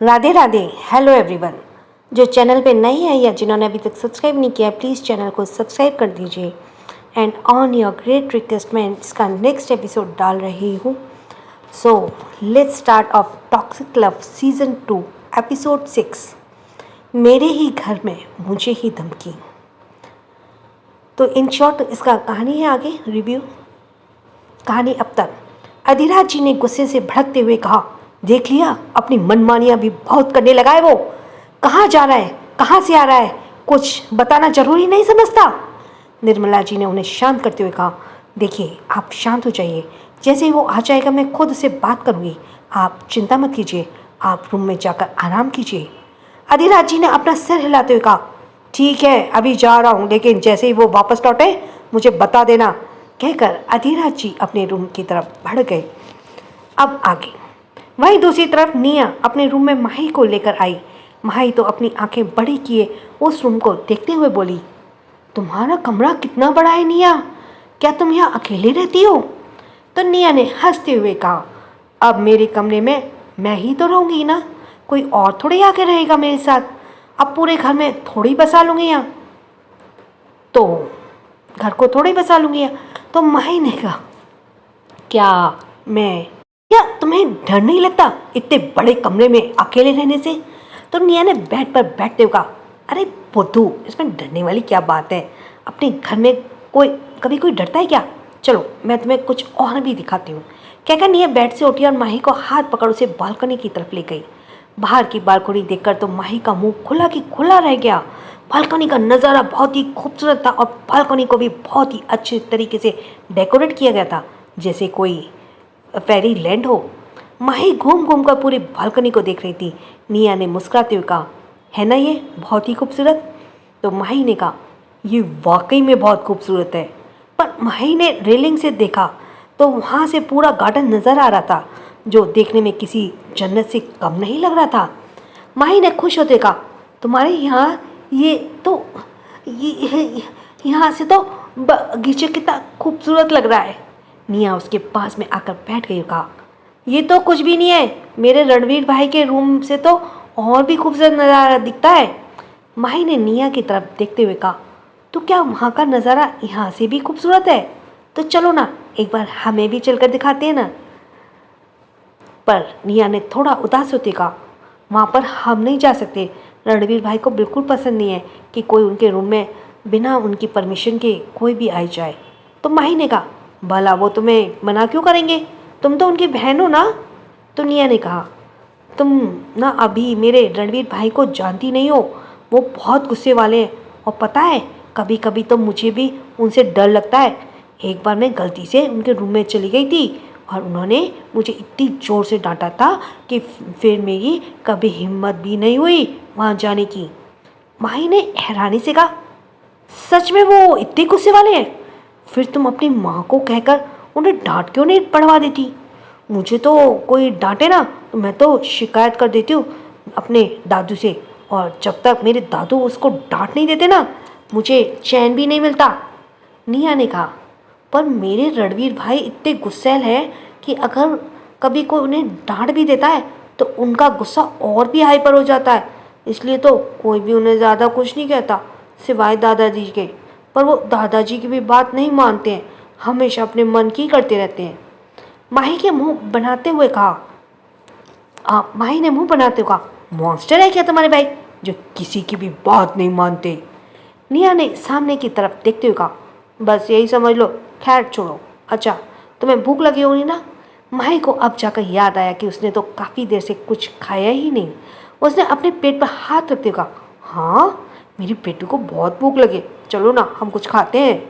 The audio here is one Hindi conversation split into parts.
राधे राधे। Hello everyone. जो चैनल पे नए हैं या जिन्होंने अभी तक सब्सक्राइब नहीं किया, प्लीज़ चैनल को सब्सक्राइब कर दीजिए। And on your great request मैं इसका नेक्स्ट एपिसोड डाल रही हूँ। So let's start of toxic love season 2 episode 6, मेरे ही घर में मुझे ही धमकी। तो इन शॉर्ट इसका कहानी है, आगे रिव्यू। कहानी अब तक। अधिराज जी ने गुस्से से भड़कते हुए कहा, देख लिया, अपनी मनमानियां भी बहुत करने लगा है वो। कहाँ जा रहा है, कहाँ से आ रहा है, कुछ बताना जरूरी नहीं समझता। निर्मला जी ने उन्हें शांत करते हुए कहा, देखिए आप शांत हो जाइए, जैसे ही वो आ जाएगा मैं खुद से बात करूंगी, आप चिंता मत कीजिए, आप रूम में जाकर आराम कीजिए। अधिराज जी ने अपना सिर हिलाते हुए कहा, ठीक है अभी जा रहा हूँ, लेकिन जैसे ही वो वापस लौटे मुझे बता देना। कहकर अधिराज जी अपने रूम की तरफ बढ़ गए। अब आगे। वहीं दूसरी तरफ निया अपने रूम में माही को लेकर आई। माही तो अपनी आंखें बड़ी किए उस रूम को देखते हुए बोली, तुम्हारा कमरा कितना बड़ा है निया, क्या तुम यहाँ अकेले रहती हो? तो निया ने हंसते हुए कहा, अब मेरे कमरे में मैं ही तो रहूँगी ना, कोई और थोड़ी आके रहेगा मेरे साथ, अब पूरे घर में थोड़ी बसा लूँगी यहाँ, तो घर को थोड़ी बसा लूँगी यहाँ। तो माही ने कहा, क्या तुम्हें डर नहीं लगता इतने बड़े कमरे में अकेले रहने से? तो निया ने बेड पर बैठते हुए कहा, अरे बुद्धू, इसमें डरने वाली क्या बात है, अपने घर में कभी कोई डरता है क्या? चलो मैं तुम्हें कुछ और भी दिखाती हूँ। कहकर निया बेड से उठी और माही को हाथ पकड़ उसे बालकनी की तरफ ले गई। बाहर की बालकनी देखकर तो माही का मुंह खुला की खुला रह गया। बालकनी का नज़ारा बहुत ही खूबसूरत था और बालकनी को भी बहुत ही अच्छे तरीके से डेकोरेट किया गया था, जैसे कोई फेरी लैंड हो। माही घूम घूम कर पूरी बालकनी को देख रही थी। निया ने मुस्कुराते हुए कहा, है ना ये बहुत ही खूबसूरत? तो माही ने कहा, ये वाकई में बहुत खूबसूरत है। पर माही ने रेलिंग से देखा तो वहाँ से पूरा गार्डन नज़र आ रहा था, जो देखने में किसी जन्नत से कम नहीं लग रहा था। माही ने खुश होते कहा, तुम्हारे यहाँ यहाँ से तो बगीचा कितना खूबसूरत लग रहा है। निया उसके पास में आकर बैठ गई और कहा, ये तो कुछ भी नहीं है, मेरे रणवीर भाई के रूम से तो और भी खूबसूरत नज़ारा दिखता है। माही ने निया की तरफ देखते हुए कहा, तो क्या वहाँ का नज़ारा यहाँ से भी खूबसूरत है? तो चलो ना, एक बार हमें भी चलकर दिखाते हैं ना। पर निया ने थोड़ा उदास होते कहा, वहाँ पर हम नहीं जा सकते, रणवीर भाई को बिल्कुल पसंद नहीं है कि कोई उनके रूम में बिना उनकी परमिशन के कोई भी आ जाए। तो माही ने कहा, भला वो तुम्हें मना क्यों करेंगे, तुम तो उनकी बहन हो ना। तो निया ने कहा, तुम ना अभी मेरे रणवीर भाई को जानती नहीं हो, वो बहुत गुस्से वाले हैं, और पता है कभी कभी तो मुझे भी उनसे डर लगता है। एक बार मैं गलती से उनके रूम में चली गई थी और उन्होंने मुझे इतनी ज़ोर से डांटा था कि फिर मेरी कभी हिम्मत भी नहीं हुई वहाँ जाने की। माही ने हैरानी से कहा, सच में वो इतने गुस्से वाले हैं? फिर तुम अपनी माँ को कहकर उन्हें डांट क्यों नहीं पड़वा देती? मुझे तो कोई डांटे ना तो मैं तो शिकायत कर देती हूँ अपने दादू से, और जब तक मेरे दादू उसको डांट नहीं देते ना मुझे चैन भी नहीं मिलता। निया ने कहा, पर मेरे रणवीर भाई इतने गुस्सैल हैं कि अगर कभी कोई उन्हें डांट भी देता है तो उनका गुस्सा और भी हाइपर हो जाता है, इसलिए तो कोई भी उन्हें ज़्यादा कुछ नहीं कहता सिवाय दादाजी के। पर वो दादाजी की भी बात नहीं मानते हैं, हमेशा अपने मन की करते रहते हैं। माही के मुंह बनाते हुए कहा, माही ने मुंह बनाते हुए कहा, मॉन्स्टर है क्या तुम्हारे भाई जो किसी की भी बात नहीं मानते? निया ने सामने की तरफ देखते हुए कहा, बस यही समझ लो, खैर छोड़ो। अच्छा तुम्हें भूख लगी होगी ना? माही को अब जाकर याद आया कि उसने तो काफ़ी देर से कुछ खाया ही नहीं। उसने अपने पेट पर हाथ रखते हुए कहा, हाँ मेरी बेटी को बहुत भूख लगी, चलो ना हम कुछ खाते हैं।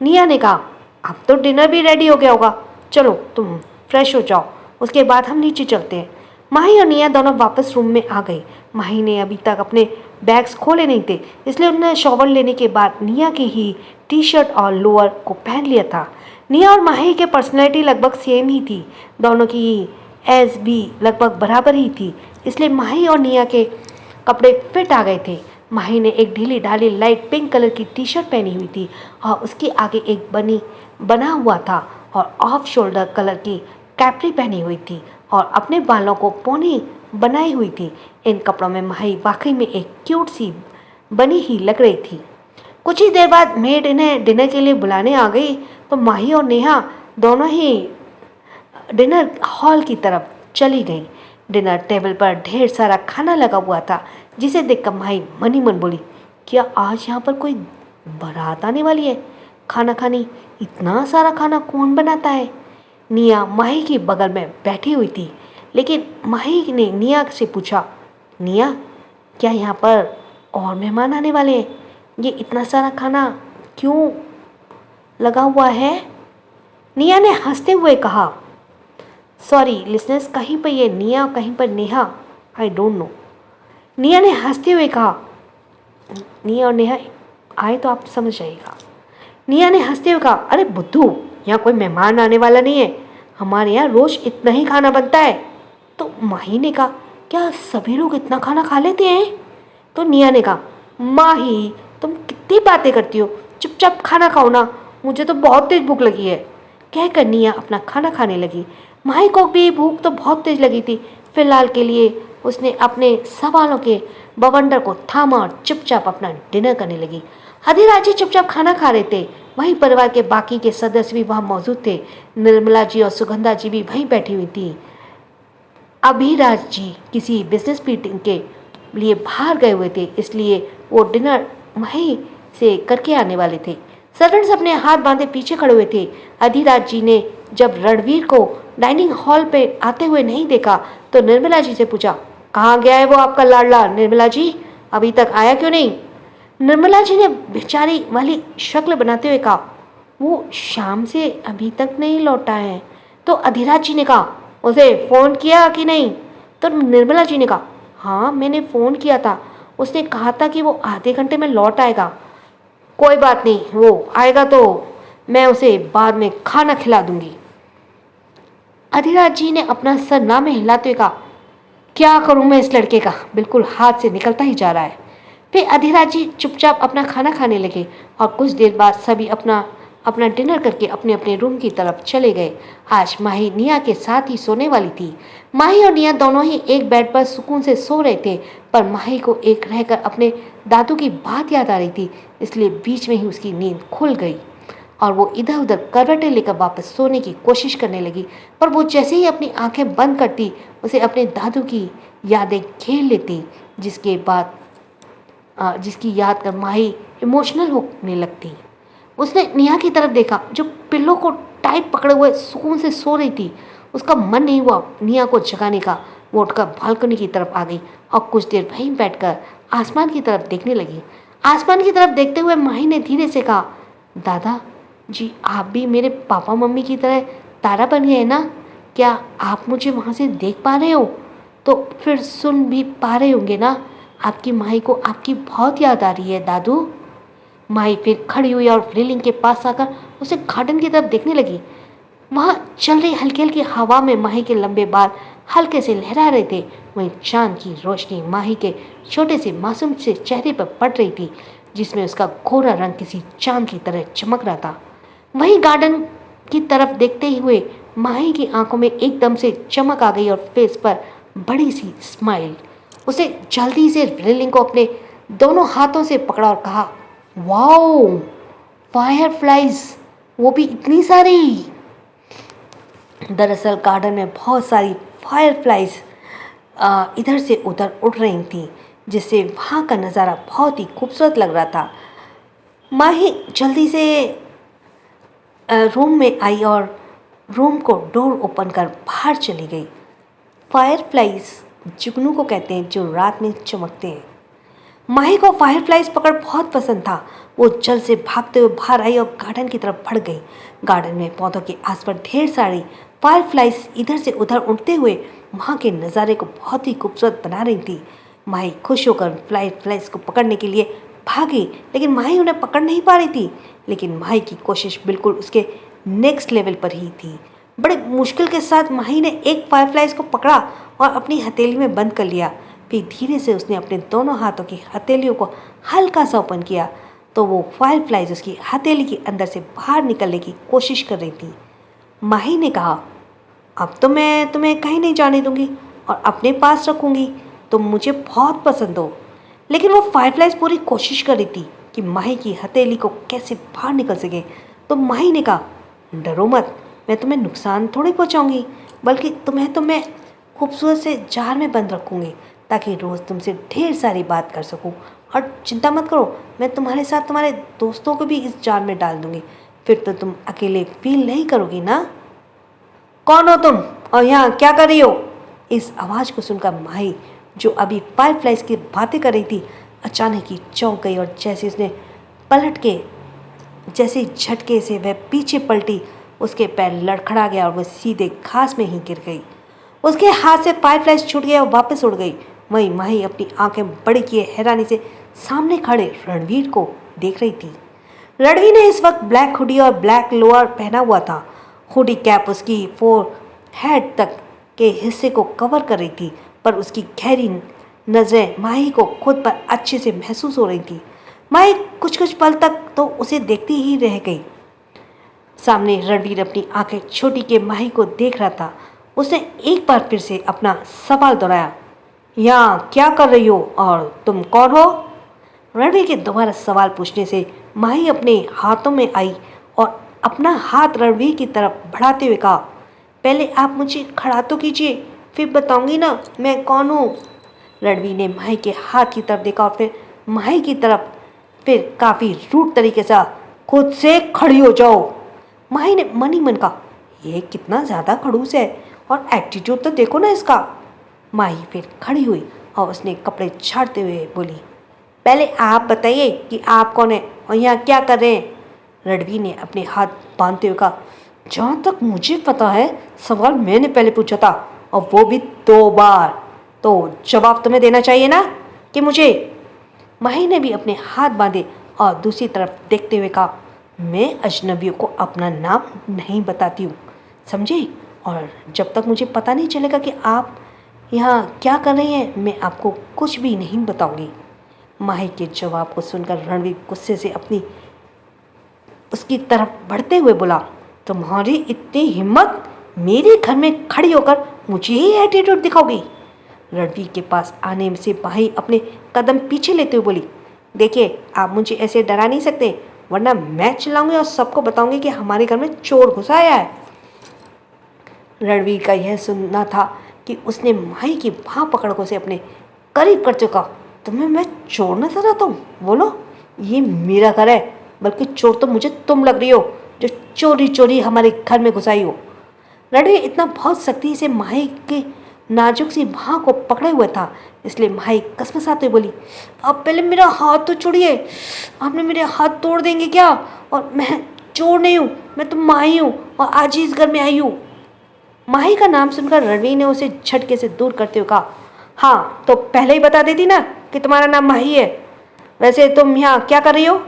निया ने कहा, अब तो डिनर भी रेडी हो गया होगा, चलो तुम फ्रेश हो जाओ, उसके बाद हम नीचे चलते हैं। माही और निया दोनों वापस रूम में आ गई। माही ने अभी तक अपने बैग्स खोले नहीं थे, इसलिए उन्होंने शॉवर लेने के बाद निया की ही टी शर्ट और लोअर को पहन लिया था। निया और माही के पर्सनैलिटी लगभग सेम ही थी, दोनों की एज भी लगभग बराबर ही थी, इसलिए माही और निया के कपड़े फिट आ गए थे। माही ने एक ढीली ढाली लाइट पिंक कलर की टी शर्ट पहनी हुई थी और उसके आगे एक बना हुआ था और ऑफ शोल्डर कलर की कैप्री पहनी हुई थी और अपने बालों को पौनी बनाई हुई थी। इन कपड़ों में माही वाकई में एक क्यूट सी बनी ही लग रही थी। कुछ ही देर बाद मेड इन्हें डिनर के लिए बुलाने आ गई तो माही और नेहा दोनों ही डिनर हॉल की तरफ चली गई। डिनर टेबल पर ढेर सारा खाना लगा हुआ था, जिसे देखकर माही मन ही मन बोली, क्या आज यहाँ पर कोई बारात आने वाली है? खाना खाने इतना सारा खाना कौन बनाता है? निया माही के बगल में बैठी हुई थी, लेकिन माही ने निया से पूछा, निया क्या यहाँ पर और मेहमान आने वाले हैं? ये इतना सारा खाना क्यों लगा हुआ है? निया ने हंसते हुए कहा, सॉरी लिसनर्स, कहीं पर ये निया कहीं पर नेहा, आई डोंट नो। निया ने हंसते हुए कहा, निया और नेहा आए तो आप समझ जाइएगा। निया ने हंसते हुए कहा, अरे बुद्धू, यहाँ कोई मेहमान आने वाला नहीं है, हमारे यहाँ रोज इतना ही खाना बनता है। तो माही ने कहा, क्या सभी लोग इतना खाना खा लेते हैं? तो निया ने कहा, माही तुम कितनी बातें करती हो, चुपचाप खाना खाओ ना, मुझे तो बहुत तेज भूख लगी है। कहकर निया अपना खाना खाने लगी। माही को भी भूख तो बहुत तेज लगी थी। फिलहाल के लिए उसने अपने सवालों के बवंडर को थामा और चुपचाप अपना डिनर करने लगी। अधिराज जी चुपचाप खाना खा रहे थे। वहीं परिवार के बाकी के सदस्य भी वहां मौजूद थे। निर्मला जी और सुगंधा जी भी वहीं बैठी हुई थी। अभिराज जी किसी बिजनेस मीटिंग के लिए बाहर गए हुए थे, इसलिए वो डिनर वहीं से करके आने वाले थे। सर्वेंट्स अपने हाथ बांधे पीछे खड़े हुए थे। अधिराज जी ने जब रणवीर को डाइनिंग हॉल पे आते हुए नहीं देखा तो निर्मला जी से पूछा, कहाँ गया है वो आपका लाडला? निर्मला जी अभी तक आया क्यों नहीं? निर्मला जी ने बेचारी वाली शक्ल बनाते हुए कहा, वो शाम से अभी तक नहीं लौटा है। तो अधिराज जी ने कहा, उसे फ़ोन किया कि नहीं? तो निर्मला जी ने कहा, हाँ मैंने फ़ोन किया था, उसने कहा था कि वो आधे घंटे में लौट आएगा। कोई बात नहीं, वो आएगा तो मैं उसे बाद में खाना खिला दूंगी। अधिराज जी ने अपना सर ना में हिलाते हुए कहा, क्या करूं मैं इस लड़के का, बिल्कुल हाथ से निकलता ही जा रहा है। फिर अधिराज जी चुपचाप अपना खाना खाने लगे और कुछ देर बाद सभी अपना अपना डिनर करके अपने अपने रूम की तरफ चले गए। आज माही निया के साथ ही सोने वाली थी। माही और निया दोनों ही एक बेड पर सुकून से सो रहे थे, पर माही को एक रहकर अपने दादू की बात याद आ रही थी, इसलिए बीच में ही उसकी नींद खुल गई और वो इधर उधर करवटें लेकर वापस सोने की कोशिश करने लगी। पर वो जैसे ही अपनी आंखें बंद करती, उसे अपने दादू की यादें घेर लेती, जिसकी याद कर माही इमोशनल होने लगती। उसने नेहा की तरफ देखा, जो पिल्लों को टाइट पकड़े हुए सुकून से सो रही थी। उसका मन नहीं हुआ नेहा को जगाने का। वो उठकर बालकनी की तरफ आ गई और कुछ देर वहीं बैठकर आसमान की तरफ देखने लगी। आसमान की तरफ देखते हुए माही ने धीरे से कहा, दादा जी आप भी मेरे पापा मम्मी की तरह तारा बन गए ना? क्या आप मुझे वहाँ से देख पा रहे हो? तो फिर सुन भी पा रहे होंगे ना? आपकी माही को आपकी बहुत याद आ रही है दादू। माही फिर खड़ी हुई और रेलिंग के पास आकर उसे गार्डन की तरफ देखने लगी। वहाँ चल रही हल्की हल्की हवा में माही के लंबे बाल हल्के से लहरा रहे थे। वहीं चांद की रोशनी माही के छोटे से मासूम से चेहरे पर पड़ रही थी, जिसमें उसका गोरा रंग किसी चांद की तरह चमक रहा था। वहीं गार्डन की तरफ देखते हुए माही की आंखों में एकदम से चमक आ गई और फेस पर बड़ी सी स्माइल। उसे जल्दी से रेलिंग को अपने दोनों हाथों से पकड़ा और कहा, वाओ फायरफ्लाइज, वो भी इतनी सारी। दरअसल गार्डन में बहुत सारी फायरफ्लाइज इधर से उधर उड़ रही थी, जिससे वहाँ का नज़ारा बहुत ही खूबसूरत लग रहा था। माही जल्दी से रूम में आई और रूम को डोर ओपन कर बाहर चली गई। फायरफ्लाइज जुगनू को कहते हैं जो रात में चमकते हैं। माही को फायरफ्लाइज पकड़ बहुत पसंद था। वो जल्द से भागते हुए बाहर आई और गार्डन की तरफ बढ़ गई। गार्डन में पौधों के आसपास ढेर सारी फायरफ्लाइज इधर से उधर उड़ते हुए वहाँ के नज़ारे को बहुत ही खूबसूरत बना रही थी। माही खुश होकर फायरफ्लाइज को पकड़ने के लिए भागी, लेकिन माही उन्हें पकड़ नहीं पा रही थी। लेकिन माही की कोशिश बिल्कुल उसके नेक्स्ट लेवल पर ही थी। बड़े मुश्किल के साथ माही ने एक फायरफ्लाइज को पकड़ा और अपनी हथेली में बंद कर लिया। फिर धीरे से उसने अपने दोनों हाथों की हथेलियों को हल्का सा ओपन किया तो वो फायरफ्लाइज उसकी हथेली के अंदर से बाहर निकलने की कोशिश कर रही थी। माही ने कहा, अब तो मैं तुम्हें कहीं नहीं जाने दूंगी, और अपने पास रखूँगी। तुम मुझे बहुत पसंद हो। लेकिन वो फायरफ्लाइज पूरी कोशिश कर रही थी कि माही की हथेली को कैसे बाहर निकल सके। तो माही ने कहा, डरो मत, मैं तुम्हें नुकसान थोड़ी पहुंचाऊंगी, बल्कि तुम्हें तो मैं खूबसूरत से जार में बंद रखूंगी ताकि रोज़ तुमसे ढेर सारी बात कर सकूं। और चिंता मत करो, मैं तुम्हारे साथ तुम्हारे दोस्तों को भी इस जार में डाल दूंगी। फिर तो तुम अकेले फील नहीं करोगी ना। कौन हो तुम और यहाँ क्या कर रही हो? इस आवाज़ को सुनकर माही, जो अभी फायरफ्लाइज की बातें कर रही थी, अचानक ही चौंक गई और जैसे उसने पलट के जैसे झटके से वह पीछे पलटी, उसके पैर लड़खड़ा गया और वह सीधे घास में ही गिर गई। उसके हाथ से फायरफ्लाइज छूट गया और वापस उड़ गई। वहीं माही अपनी आंखें बड़ी किए हैरानी से सामने खड़े रणवीर को देख रही थी। रणवीर ने इस वक्त ब्लैक हुडी और ब्लैक लोअर पहना हुआ था। हुडी कैप उसकी फोर हेड तक के हिस्से को कवर कर रही थी, पर उसकी गहरी नजरें माही को खुद पर अच्छे से महसूस हो रही थी। माही कुछ पल तक तो उसे देखती ही रह गई। सामने रणवीर अपनी आंखें छोटी के माही को देख रहा था। उसने एक बार फिर से अपना सवाल दोहराया, यहाँ क्या कर रही हो और तुम कौन हो? रणवीर के दोबारा सवाल पूछने से माही अपने हाथों में आई और अपना हाथ रणवीर की तरफ बढ़ाते हुए कहा, पहले आप मुझे खड़ा तो कीजिए, फिर बताऊंगी ना मैं कौन हूँ। रणवीर ने माही के हाथ की तरफ देखा और फिर माही की तरफ, फिर काफ़ी रूड तरीके से, खुद से खड़ी हो जाओ। माही ने मन ही मन कहा, ये कितना ज़्यादा खड़ूस है और एटीट्यूड तो देखो ना इसका। माही फिर खड़ी हुई और उसने कपड़े झाड़ते हुए बोली, पहले आप बताइए कि आप कौन हैं और यहाँ क्या कर रहे हैं? रणवीर ने अपने हाथ बांधते हुए कहा, जहाँ तक मुझे पता है सवाल मैंने पहले पूछा था और वो भी 2 बार, तो जवाब तुम्हें देना चाहिए ना कि मुझे? माही ने भी अपने हाथ बांधे और दूसरी तरफ देखते हुए कहा, मैं अजनबियों को अपना नाम नहीं बताती हूँ, समझे? और जब तक मुझे पता नहीं चलेगा कि आप यहाँ क्या कर रही हैं, मैं आपको कुछ भी नहीं बताऊँगी। माही के जवाब को सुनकर रणवीर गुस्से से उसकी तरफ बढ़ते हुए बोला, तुम्हारी इतनी हिम्मत, मेरे घर में खड़ी होकर मुझे ही एटीट्यूड दिखाओगी? रणवीर के पास आने से माही अपने कदम पीछे लेते हुए बोली, देखिए आप मुझे ऐसे डरा नहीं सकते, वरना मैं चिल्लाऊंगी और सबको बताऊंगी कि हमारे घर में चोर घुसा आया है। रणवीर का यह सुनना था कि उसने माही की बाँह पकड़ उसे अपने करीब कर चुका। तुम्हें मैं चोर नजर आता हूँ? बोलो, ये मेरा घर है, बल्कि चोर तो मुझे तुम लग रही हो जो चोरी चोरी हमारे घर में घुसाई हो। रणवीर इतना बहुत सख्ती से माही के नाजुक सी बाँह को पकड़े हुए था, इसलिए माही कसमसाते हुए बोली, अब पहले मेरा हाथ तो छोड़िए, आपने मेरे हाथ तोड़ देंगे क्या? और मैं चोर नहीं हूँ, मैं तो माही हूँ और आज ही इस घर में आई हूँ। माही का नाम सुनकर रणवीर ने उसे झटके से दूर करते हुए कहा, हाँ तो पहले ही बता देती ना कि तुम्हारा नाम माही है। वैसे तुम यहाँ क्या कर रही हो?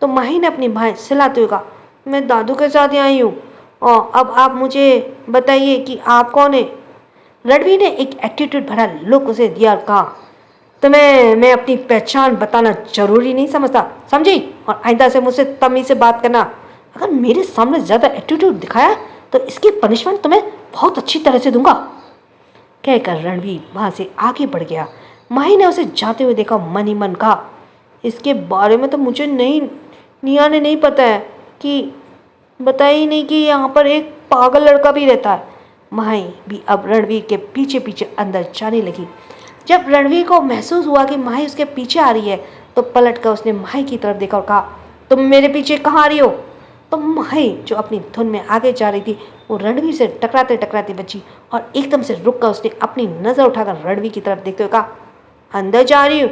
तो माही ने अपनी बाहें सिलाते हुए कहा, मैं दादू के साथ यहाँ आई हूँ और अब आप मुझे बताइए कि आप कौन है? रणवीर ने एक एटीट्यूड भरा लुक उसे दिया और कहा, तुम्हें मैं अपनी पहचान बताना जरूरी नहीं समझता, समझी? और आइंदा से मुझसे तमीज़ से बात करना। अगर मेरे सामने ज़्यादा एटीट्यूड दिखाया तो इसकी पनिशमेंट तुम्हें बहुत अच्छी तरह से दूंगा। कहकर रणवीर वहाँ से आगे बढ़ गया। माही ने उसे जाते हुए देखा, मन ही मन कहा, इसके बारे में तो मुझे निया ने नहीं पता है कि बताया ही नहीं कि यहाँ पर एक पागल लड़का भी रहता है। माही भी अब रणवीर के पीछे पीछे अंदर जाने लगी। जब रणवीर को महसूस हुआ कि माही उसके पीछे आ रही है तो पलट कर उसने माही की तरफ देखा और कहा, तुम मेरे पीछे कहाँ आ रही हो? तो माही जो अपनी धुन में आगे जा रही थी वो रणवीर से टकराते टकराते बची और एकदम से रुक कर उसने अपनी नज़र उठाकर रणवीर की तरफ देखते हुए कहा, अंदर जा रही हूँ,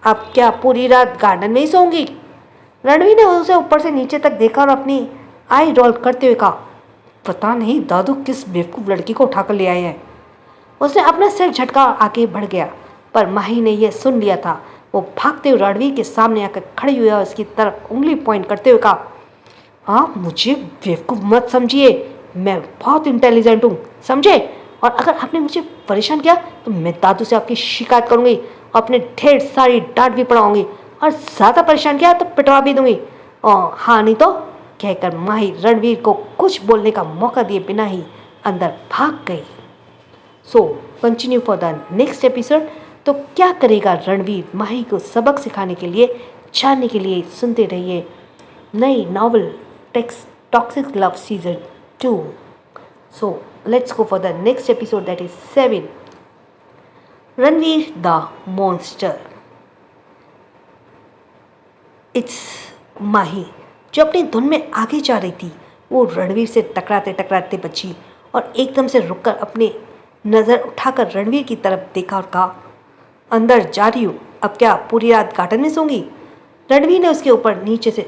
अब क्या पूरी रात गार्डन में ही सोऊंगी? रणवीर ने उसे ऊपर से नीचे तक देखा और अपनी आई रोल करते हुए कहा, पता नहीं दादू किस बेवकूफ़ लड़की को उठाकर ले आए हैं। उसने अपना सिर झटका और आगे बढ़ गया, पर माही ने यह सुन लिया था। वो भागते हुए रणवीर के सामने आकर खड़ी हुई और उसकी तरफ उंगली पॉइंट करते हुए कहा, आप मुझे बेवकूफ़ मत समझिए, मैं बहुत इंटेलिजेंट हूँ, समझे? और अगर आपने मुझे परेशान किया तो मैं दादू से आपकी शिकायत करूँगी और अपने ढेर सारी डांट भी पड़ाऊँगी और ज़्यादा परेशान किया तो पिटवा भी दूँगी। और हाँ नहीं तो, कहकर माही रणवीर को कुछ बोलने का मौका दिए बिना ही अंदर भाग गई। So continue for the next episode. तो क्या करेगा रणवीर माही को सबक सिखाने के लिए, जानने के लिए सुनते रहिए नई novel toxic love season 2। So let's go for the next episode, that is 7, Ranveer the monster. It's Mahi जो अपनी धुन में आगे जा रही थी, वो रणवीर से टकराते टकराते बची और एकदम से रुककर अपने नज़र उठाकर रणवीर की तरफ देखा और कहा, अंदर जा रही हूँ, अब क्या पूरी रात गार्डन में सोंगी? रणवीर ने उसके ऊपर नीचे से,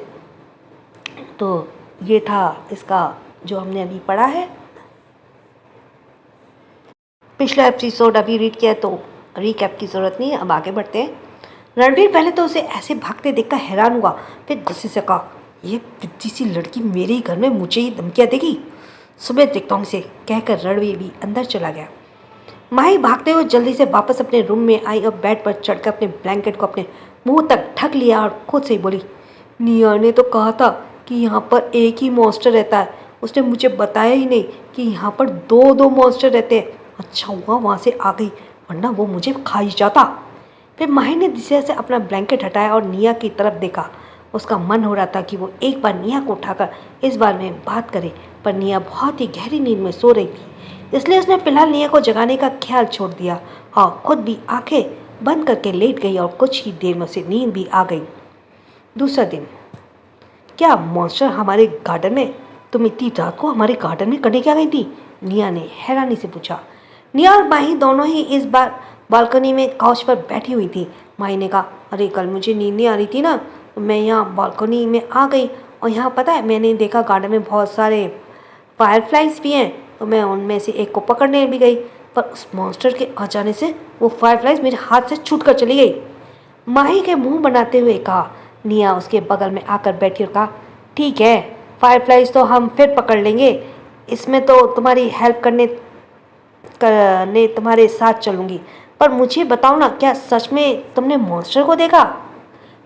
तो ये था इसका जो हमने अभी पढ़ा है। पिछला एपिसोड अभी रीड किया है तो रीकैप की ज़रूरत नहीं है, अब आगे बढ़ते हैं। रणवीर पहले तो उसे ऐसे भागते देखकर हैरान हुआ, फिर गुस्से से कहा, ये पिद्दी सी लड़की मेरे ही घर में मुझे ही धमकियाँ देगी, सुबह देखता हूँ इसे, कहकर रणवीर भी अंदर चला गया। माही भागते हुए जल्दी से वापस अपने रूम में आई और बेड पर चढ़कर अपने ब्लैंकेट को अपने मुंह तक ढक लिया और खुद से ही बोली, निया ने तो कहा था कि यहाँ पर एक ही मॉन्स्टर रहता है, उसने मुझे बताया ही नहीं कि यहाँ पर दो दो मॉन्स्टर रहते हैं। अच्छा हुआ वहाँ से आ गई, वरना वो मुझे खा ही जाता। फिर माही ने दिशा से अपना ब्लैंकेट हटाया और निया की तरफ देखा। उसका मन हो रहा था कि वो एक बार निया को उठाकर इस बारे में बात करे, पर निया बहुत ही गहरी नींद में सो रही थी, इसलिए उसने फिलहाल निया को जगाने का ख्याल छोड़ दिया और खुद भी आंखें बंद करके लेट गई और कुछ ही देर में उसे नींद भी आ गई। दूसरा दिन। क्या मॉन्स्टर हमारे गार्डन में? तुम इतनी रात को हमारे गार्डन में करने क्या गई थी? निया ने हैरानी से पूछा। निया और माही दोनों ही इस बार बालकनी में काउच पर बैठी हुई थी। माही ने कहा, अरे कल मुझे नींद नहीं आ रही थी ना, तो मैं यहाँ बालकनी में आ गई और यहाँ पता है मैंने देखा गार्डन में बहुत सारे फायरफ्लाइज भी हैं, तो मैं उनमें से एक को पकड़ने भी गई, पर उस मॉन्स्टर के आ जाने से वो फायरफ्लाइज मेरे हाथ से छूट कर चली गई। माही के मुंह बनाते हुए कहा। निया उसके बगल में आकर बैठी और कहा, ठीक है, फायरफ्लाइज तो हम फिर पकड़ लेंगे, इसमें तो तुम्हारी हेल्प करने तुम्हारे साथ चलूँगी, पर मुझे बताओ ना, क्या सच में तुमने मॉन्स्टर को देखा?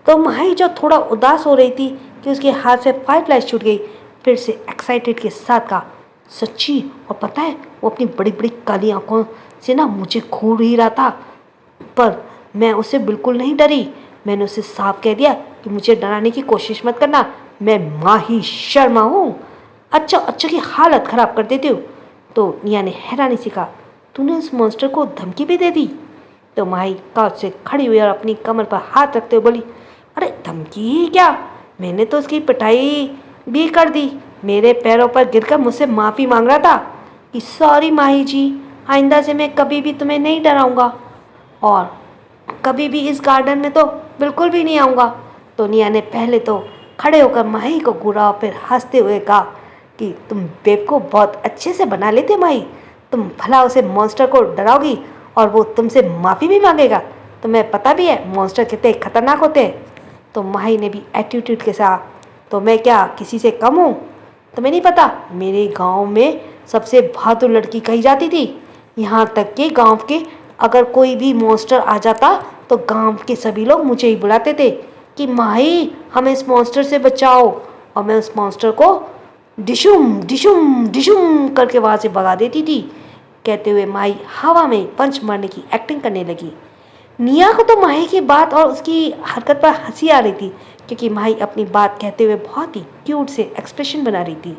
तो माही जो थोड़ा उदास हो रही थी कि उसके हाथ से फायरफ्लाइज छूट गई, फिर से एक्साइटेड के साथ कहा, सच्ची? और पता है वो अपनी बड़ी बड़ी काली आंखों से ना मुझे घूर ही रहा था, पर मैं उससे बिल्कुल नहीं डरी। मैंने उसे साफ कह दिया कि मुझे डराने की कोशिश मत करना, मैं माही शर्मा हूँ। अच्छा की हालत ख़राब कर देती हूँ। तो निया ने हैरानी से कहा, तूने उस मॉन्स्टर को धमकी भी दे दी? तो माही काउच से खड़ी हुई और अपनी कमर पर हाथ रखते हुए बोली, अरे धमकी ही क्या, मैंने तो उसकी पिटाई भी कर दी। मेरे पैरों पर गिरकर मुझसे माफ़ी मांग रहा था कि सॉरी माही जी, आइंदा से मैं कभी भी तुम्हें नहीं डराऊंगा और कभी भी इस गार्डन में तो बिल्कुल भी नहीं आऊँगा। तो निया ने पहले तो खड़े होकर माही को घूरा और फिर हंसते हुए कहा कि तुम बेब को बहुत अच्छे से बना लेते माही, तुम भला उसे मॉन्स्टर को डराओगी और वो तुमसे माफ़ी भी मांगेगा? तुम्हें पता भी है मॉन्स्टर कितने खतरनाक होते हैं। तो माही ने भी एटीट्यूड के साथ, तो मैं क्या किसी से कम हूँ? तुम्हें नहीं पता, मेरे गांव में सबसे बहादुर लड़की कही जाती थी, यहाँ तक कि गांव के अगर कोई भी मॉन्स्टर आ जाता तो गांव के सभी लोग मुझे ही बुलाते थे कि माही हमें इस मॉन्स्टर से बचाओ, और मैं उस मॉन्स्टर को डिशुम डिशुम डिशुम करके वहाँ से भगा देती थी। कहते हुए माही हवा में पंच मारने की एक्टिंग करने लगी। निया को तो माही की बात और उसकी हरकत पर हंसी आ रही थी, क्योंकि माही अपनी बात कहते हुए बहुत ही क्यूट से एक्सप्रेशन बना रही थी।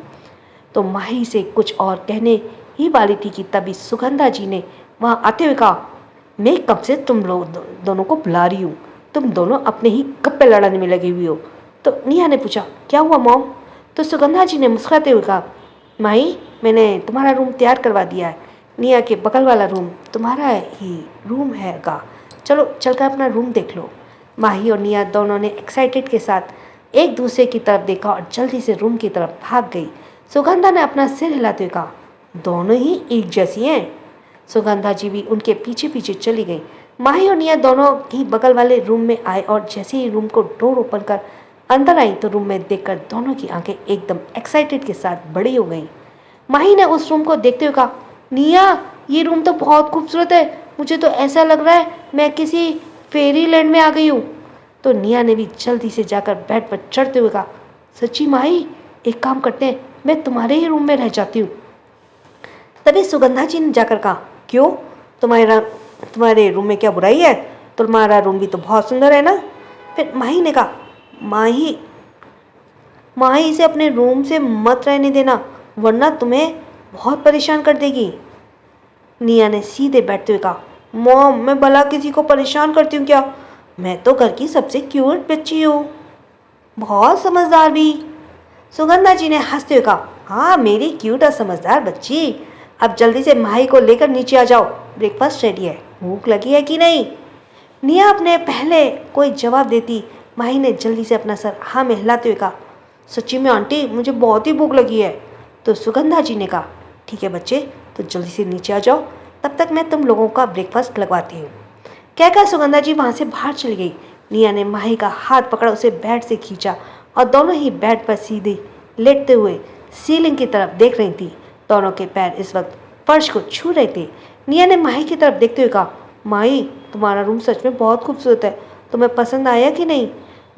तो माही से कुछ और कहने ही वाली थी कि तभी सुगंधा जी ने वहाँ आते हुए कहा, मैं कब से तुम लोग दोनों को बुला रही हूँ, तुम दोनों अपने ही गप्पे लड़ाने में लगी हुई हो। तो निया ने पूछा, क्या हुआ मॉम? तो सुगंधा जी ने मुस्कुराते हुए कहा, माही मैंने तुम्हारा रूम तैयार करवा दिया है, निया के बगल वाला रूम तुम्हारा ही रूम हैगा, चलो चलकर अपना रूम देख लो। माही और निया दोनों ने एक्साइटेड के साथ एक दूसरे की तरफ देखा और जल्दी से रूम की तरफ भाग गई। सुगंधा ने अपना सिर हिलाते हुए कहा, दोनों ही एक जैसी हैं। सुगंधा जी भी उनके पीछे पीछे चली गई। माही और निया दोनों ही बगल वाले रूम में आए और जैसे ही रूम को डोर ओपन कर अंदर आई तो रूम में देखकर दोनों की आंखें एकदम एक्साइटेड के साथ बड़ी हो गईं। माही ने उस रूम को देखते हुए कहा, निया ये रूम तो बहुत खूबसूरत है, मुझे तो ऐसा लग रहा है मैं किसी फेरी लैंड में आ गई हूँ। तो निया ने भी जल्दी से जाकर बेड पर चढ़ते हुए कहा, सच्ची माही, एक काम करते हैं, मैं तुम्हारे ही रूम में रह जाती हूँ। तभी सुगंधा जी ने जाकर कहा, क्यों, तुम्हारे रूम में क्या बुराई है? तुम्हारा रूम भी तो बहुत सुंदर है ना। फिर माही ने कहा, माही माही इसे अपने रूम से मत रहने देना, वरना तुम्हें बहुत परेशान कर देगी। निया ने सीधे बैठते हुए कहा, मॉम मैं भला किसी को परेशान करती हूँ क्या? मैं तो घर की सबसे क्यूट बच्ची हूँ, बहुत समझदार भी। सुगंधा जी ने हंसते हुए कहा, हाँ मेरी क्यूट और समझदार बच्ची, अब जल्दी से माही को लेकर नीचे आ जाओ, ब्रेकफास्ट रेडी है, भूख लगी है कि नहीं? निया अपने पहले कोई जवाब देती माही ने जल्दी से अपना सर हाँ में हिलाते हुए कहा, सच्ची में आंटी मुझे बहुत ही भूख लगी है। तो सुगंधा जी ने कहा, ठीक है बच्चे, तो जल्दी से नीचे आ जाओ, तब तक मैं तुम लोगों का ब्रेकफास्ट लगवाती हूँ। कहकर सुगंधा जी वहाँ से बाहर चली गई। निया ने माही का हाथ पकड़ा उसे बेड से खींचा और दोनों ही बेड पर सीधे लेटते हुए सीलिंग की तरफ देख रही थी। दोनों के पैर इस वक्त फर्श को छू रहे थे। निया ने माही की तरफ देखते हुए कहा, माही तुम्हारा रूम सच में बहुत खूबसूरत है, तुम्हें पसंद आया कि नहीं?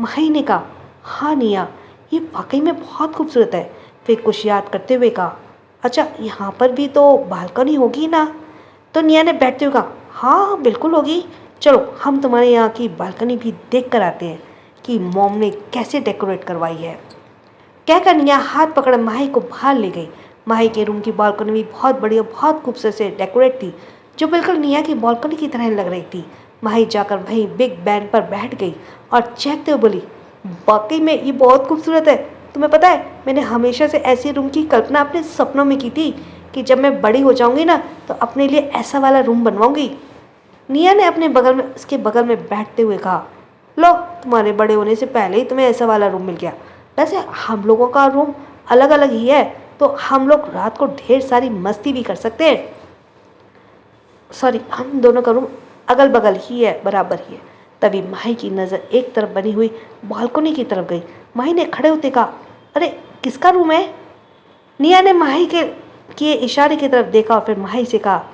माही ने कहा, हाँ निया ये वाकई में बहुत खूबसूरत है। फिर कुछ याद करते हुए कहा, अच्छा यहाँ पर भी तो बालकनी होगी ना? तो निया ने बैठते हुए कहा, हाँ बिल्कुल होगी, चलो हम तुम्हारे यहाँ की बालकनी भी देख कर आते हैं कि मॉम ने कैसे डेकोरेट करवाई है। कहकर निया हाथ पकड़ माही को बाहर ले गई। माही के रूम की बालकनी भी बहुत बड़ी और बहुत खूबसूरत से डेकोरेट थी, जो बिल्कुल निया की बालकनी की तरह लग रही थी। माही जाकर वहीं बिग बैंड पर बैठ गई और चहकते हुए बोली, वाकई में ये बहुत खूबसूरत है। तुम्हें पता है मैंने हमेशा से ऐसे रूम की कल्पना अपने सपनों में की थी कि जब मैं बड़ी हो जाऊंगी ना तो अपने लिए ऐसा वाला रूम बनवाऊंगी। निया ने अपने बगल में उसके बगल में बैठते हुए कहा, लो तुम्हारे बड़े होने से पहले ही तुम्हें ऐसा वाला रूम मिल गया। वैसे हम लोगों का रूम अलग अलग ही है, तो हम लोग रात को ढेर सारी मस्ती भी कर सकते हैं। सॉरी, हम दोनों का रूम अगल बगल ही है, बराबर ही है। तभी माही की नज़र एक तरफ बनी हुई बालकनी की तरफ गई। माही ने खड़े होते कहा, अरे किसका रूम है? निया ने माही के किए इशारे की तरफ देखा और फिर माही से कहा,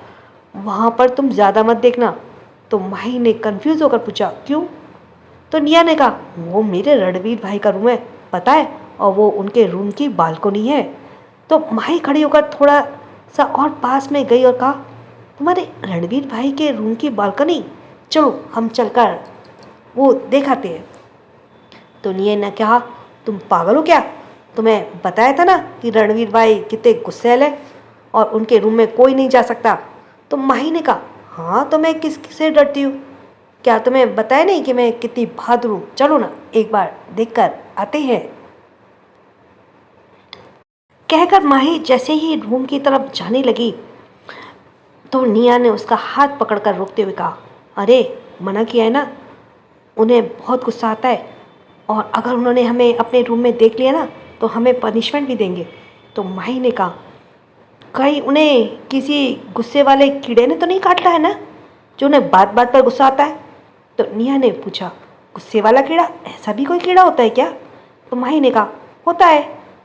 वहाँ पर तुम ज़्यादा मत देखना। तो माही ने कंफ्यूज होकर पूछा, क्यों? तो निया ने कहा, वो मेरे रणवीर भाई का रूम है, पता है, और वो उनके रूम की बालकनी है। तो माही खड़ी होकर थोड़ा सा और पास में गई और कहा, तुम्हारे रणवीर भाई के रूम की बालकनी, चलो हम चलकर वो देखाते हैं। तो निया ने कहा, तुम पागल हो क्या? तुम्हें बताया था ना कि रणवीर भाई कितने गुस्सैल है और उनके रूम में कोई नहीं जा सकता। तो माही ने कहा, हाँ तो मैं किससे डरती हूँ? क्या तुम्हें बताया नहीं कि मैं कितनी बहादुर हूँ? चलो ना एक बार देख कर आते हैं। कहकर माही जैसे ही रूम की तरफ जाने लगी तो निया ने उसका हाथ पकड़कर रोकते हुए कहा, अरे मना किया है ना, उन्हें बहुत गुस्सा आता है और अगर उन्होंने हमें अपने रूम में देख लिया ना तो हमें पनिशमेंट भी देंगे। तो माही ने कहा, कहीं उन्हें किसी गुस्से वाले कीड़े ने तो नहीं काट लिया है ना, जो उन्हें बात बात पर गुस्सा आता है? तो निया ने पूछा, गुस्से वाला कीड़ा, ऐसा भी कोई कीड़ा होता है क्या? तो माही ने कहा, होता है,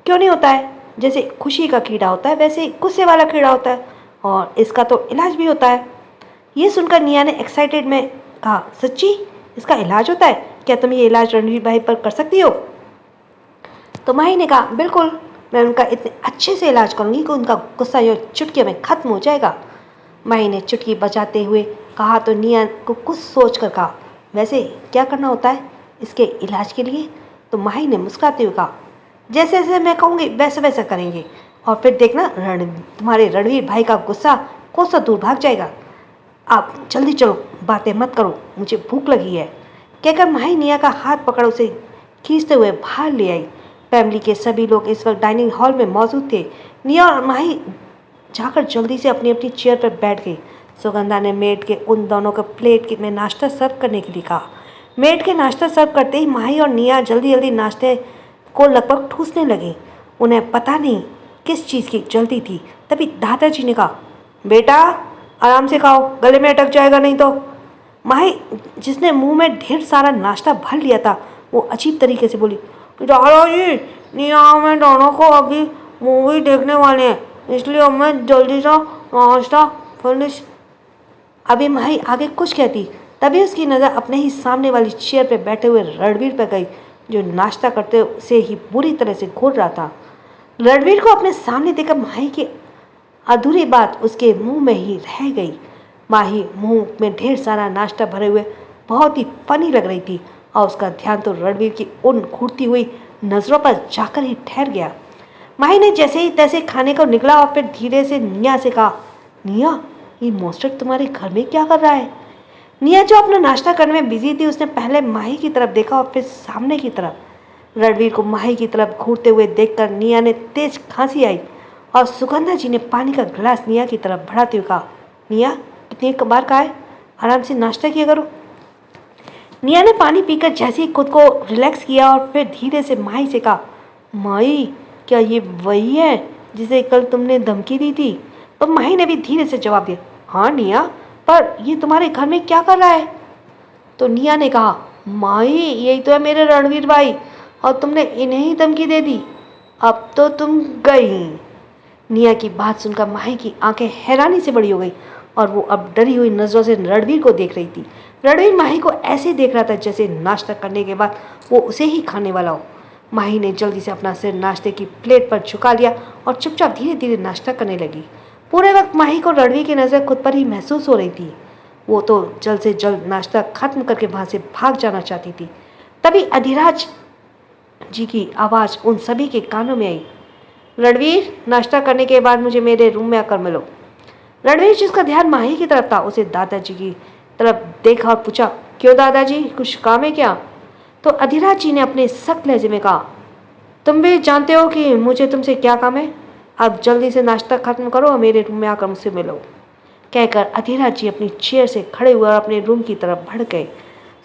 क्यों नहीं होता है, जैसे खुशी का कीड़ा होता है वैसे गुस्से वाला कीड़ा होता है, और इसका तो इलाज भी होता है। ये सुनकर निया ने एक्साइटेड में कहा, सच्ची इसका इलाज होता है क्या? तुम ये इलाज रणवीर भाई पर कर सकती हो? तो माही ने कहा, बिल्कुल, मैं उनका इतने अच्छे से इलाज करूंगी कि उनका गुस्सा यो चुटकी में ख़त्म हो जाएगा। माही ने चुटकी बजाते हुए कहा। तो निया को कुछ सोच कर कहा, वैसे क्या करना होता है इसके इलाज के लिए? तो माही ने मुस्कुराते हुए कहा, जैसे जैसे मैं कहूँगी वैसे वैसा करेंगे, और फिर देखना तुम्हारे रणवीर भाई का गुस्सा कोसों दूर भाग जाएगा। आप जल्दी चलो, बातें मत करो, मुझे भूख लगी है। कहकर माही निया का हाथ पकड़ उसे खींचते हुए बाहर ले आई। फैमिली के सभी लोग इस वक्त डाइनिंग हॉल में मौजूद थे। निया और माही जाकर जल्दी से अपनी अपनी चेयर पर बैठ गई। सुगंधा ने मेड के उन दोनों को प्लेट में नाश्ता सर्व करने के लिए कहा। मेड के नाश्ता सर्व करते ही माही और निया जल्दी जल्दी नाश्ते को लगभग ठूसने लगी। उन्हें पता नहीं किस चीज़ की जल्दी थी। तभी दादाजी ने कहा, बेटा आराम से खाओ, गले में अटक जाएगा नहीं तो। माही, जिसने मुंह में ढेर सारा नाश्ता भर लिया था, वो अजीब तरीके से बोली, दादाजी निया में दोनों को अभी मूवी देखने वाले हैं, इसलिए अब मैं जल्दी से नाश्ता फिनिश। अभी माही आगे कुछ कहती, तभी उसकी नज़र अपने ही सामने वाली चेयर पर बैठे हुए रणवीर पर गई, जो नाश्ता करते से ही बुरी तरह से घूर रहा था। रणवीर को अपने सामने देखकर माही की अधूरी बात उसके मुंह में ही रह गई। माही मुंह में ढेर सारा नाश्ता भरे हुए बहुत ही फनी लग रही थी और उसका ध्यान तो रणवीर की उन घूरती हुई नजरों पर जाकर ही ठहर गया। माही ने जैसे ही तैसे खाने को निकला और फिर धीरे से निया से कहा, निया, ये मॉन्स्टर तुम्हारे घर में क्या कर रहा है? निया जो अपना नाश्ता करने में बिजी थी, उसने पहले माही की तरफ देखा और फिर सामने की तरफ। रणवीर को माही की तरफ घूरते हुए देखकर निया ने तेज खांसी आई और सुगंधा जी ने पानी का गिलास निया की तरफ बढ़ाते हुए कहा, निया, इतनी बार कहा है, आराम से नाश्ता किया करो। निया ने पानी पीकर जैसे ही खुद को रिलैक्स किया और फिर धीरे से माही से कहा, माही, क्या ये वही है जिसे कल तुमने धमकी दी थी? तो माही ने भी धीरे से जवाब दिया, हाँ निया, पर ये तुम्हारे घर में क्या कर रहा है? तो निया ने कहा, माही, यही तो है मेरे रणवीर भाई और तुमने इन्हें ही धमकी दे दी, अब तो तुम गई। निया की बात सुनकर माही की आंखें हैरानी से बड़ी हो गई और वो अब डरी हुई नजरों से रणवीर को देख रही थी। रणवीर माही को ऐसे देख रहा था जैसे नाश्ता करने के बाद वो उसे ही खाने वाला हो। माही ने जल्दी से अपना सिर नाश्ते की प्लेट पर झुका लिया और चुपचाप धीरे धीरे नाश्ता करने लगी। पूरे वक्त माही को रणवीर की नज़र खुद पर ही महसूस हो रही थी। वो तो जल्द से जल्द नाश्ता खत्म करके वहाँ से भाग जाना चाहती थी। तभी अधिराज जी की आवाज़ उन सभी के कानों में आई, रणवीर, नाश्ता करने के बाद मुझे मेरे रूम में आकर मिलो। रणवीर जिसका ध्यान माही की तरफ था, उसे दादाजी की तरफ देखा और पूछा, क्यों दादाजी, कुछ काम है क्या? तो अधिराज जी ने अपने सख्त लहजे में कहा, तुम भी जानते हो कि मुझे तुमसे क्या काम है, अब जल्दी से नाश्ता खत्म करो और मेरे रूम में आकर मुझसे मिलो। कहकर अधिराज जी अपनी चेयर से खड़े हुए और अपने रूम की तरफ बढ़ गए।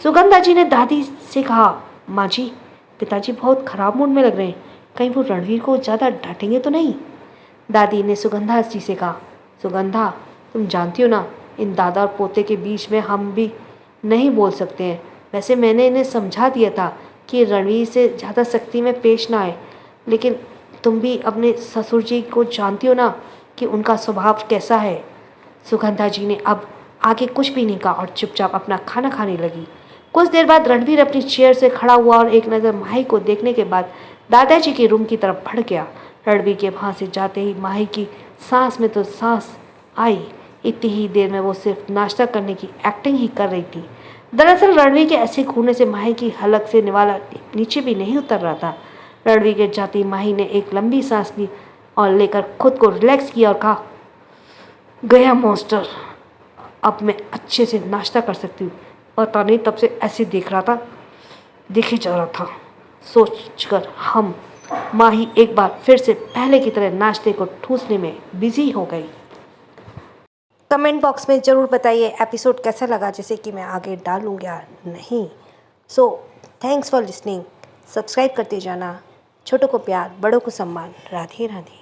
सुगंधा जी ने दादी से कहा, माँ जी, पिताजी बहुत खराब मूड में लग रहे हैं, कहीं वो रणवीर को ज़्यादा डांटेंगे तो नहीं? दादी ने सुगंधा जी से कहा, सुगंधा, तुम जानती हो ना, इन दादा और पोते के बीच में हम भी नहीं बोल सकते हैं। वैसे मैंने इन्हें समझा दिया था कि रणवीर से ज़्यादा सख्ती में पेश ना आए, लेकिन तुम भी अपने ससुर जी को जानती हो ना कि उनका स्वभाव कैसा है। सुगंधा जी ने अब आगे कुछ भी नहीं कहा और चुपचाप अपना खाना खाने लगी। कुछ देर बाद रणवीर अपनी चेयर से खड़ा हुआ और एक नज़र माही को देखने के बाद दादाजी के रूम की तरफ बढ़ गया। रणवीर के वहाँ से जाते ही माही की सांस में तो सांस आई। इतनी ही देर में वो सिर्फ नाश्ता करने की एक्टिंग ही कर रही थी। दरअसल रणवीर के ऐसे घूरने से माही की हलक से निवाला नीचे भी नहीं उतर रहा था। रणवीर के जाते ही माही ने एक लंबी सांस ली और लेकर खुद को रिलैक्स किया और कहा, गया मॉन्स्टर, अब मैं अच्छे से नाश्ता कर सकती हूँ। पता नहीं तब से ऐसे देख रहा था, देखे जा रहा था। सोचकर हम माही एक बार फिर से पहले की तरह नाश्ते को ठूसने में बिजी हो गई। कमेंट बॉक्स में ज़रूर बताइए एपिसोड कैसा लगा, जैसे कि मैं आगे डालूँ या नहीं। So thanks for listening. Subscribe करते जाना। छोटों को प्यार, बड़ों को सम्मान। राधे राधे।